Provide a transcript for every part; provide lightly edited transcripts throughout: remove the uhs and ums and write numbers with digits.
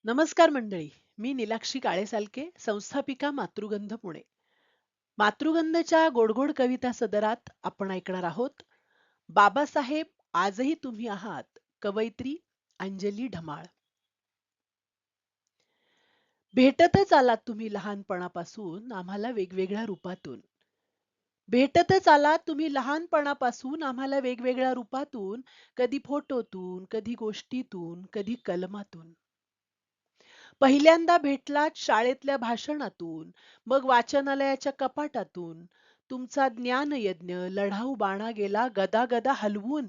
नमस्कार मंडळी. मी नीलाक्षी काळेसालके, संस्थापिका मातृगंध पुणे. मातृगंधच्या गोडगोड कविता सदरात आपण ऐकणार आहोत बाबासाहेब आजही तुम्ही आहात, कवयित्री अंजली ढमाळ. भेटतच आलात तुम्ही लहानपणापासून आम्हाला वेगवेगळ्या रूपातून. भेटतच आलात तुम्ही लहानपणापासून आम्हाला वेगवेगळ्या रूपातून, कधी फोटोतून, कधी गोष्टीतून, कधी कलमातून. पहिल्यांदा भेटलात शाळेतल्या भाषणातून, मग वाचनालयाच्या कपाटातून. तुमचा ज्ञानयज्ञ लढाऊ बाणा गेला गदा गदा हलवून.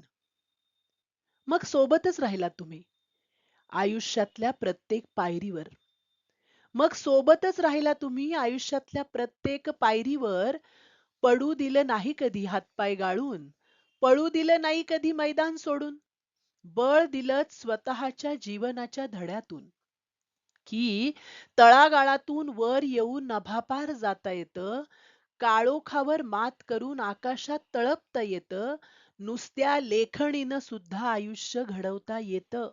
मग सोबतच राहिलात तुम्ही आयुष्यातल्या प्रत्येक पायरीवर. मग सोबतच राहिला तुम्ही आयुष्यातल्या प्रत्येक पायरीवर. पडू दिलं नाही कधी हातपाय गाळून, पळू दिलं नाही कधी मैदान सोडून. बळ दिलं स्वतःच्या जीवनाच्या धड्यातून, की तळागाळातून वर येऊन नभापार जाता येतं, काळोखावर मात करून आकाशात तळपता येतं, नुसत्या लेखणीनं सुद्धा आयुष्य घडवता येतं.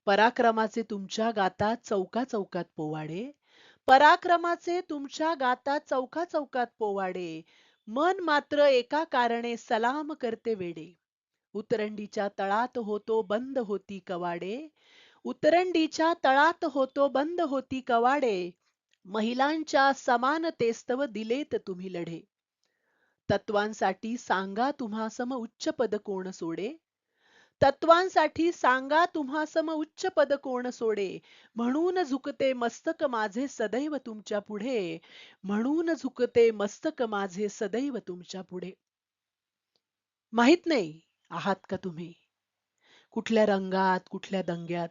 पराक्रमाचे तुमच्या गातात चौका चौकात पोवाडे, पराक्रमाचे तुमच्या गातात चौका चौकात पोवाडे. मन मात्र एका कारणे सलाम करते वेडे. उतरंडीच्या तळात होतो बंद होती कवाडे, उतरंडीच्या तळात होतो बंद होती कवाडे. महिलांच्या समानतेस्तव दिलेत तुम्ही लढे. तत्वांसाठी सांगा तुम्हासम उच्च पद कोण सोडे. तत्वांसाठी सांगा तुम्हासम उच्च पद कोण सोडे. म्हणून झुकते मस्तक माझे सदैव तुमच्या पुढे. म्हणून झुकते मस्तक माझे सदैव तुमच्या पुढे. माहित नाही आहात का तुम्ही कुठल्या रंगात, कुठल्या दंग्यात.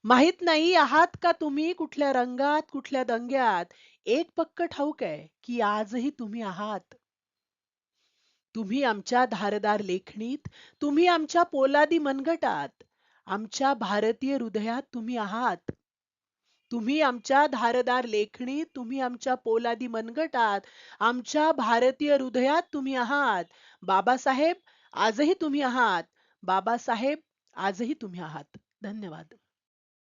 माहित नाही आहात का तुम्ही कुठल्या रंगात, कुठल्या दंग्यात. एक पक्क ठाऊक आहे की आजही तुम्ही आहात. तुम्ही आमच्या धारदार लेखणीत, तुम्ही आमच्या पोलादी मनगटात, आमच्या भारतीय हृदयात तुम्ही आहात. तुम्ही आमच्या धारदार लेखणीत, तुम्ही आमच्या पोलादी मनगटात, आमच्या भारतीय हृदयात तुम्ही आहात. बाबासाहेब आजही तुम्ही आहात. बाबासाहेब आजही तुम्ही आहात. धन्यवाद.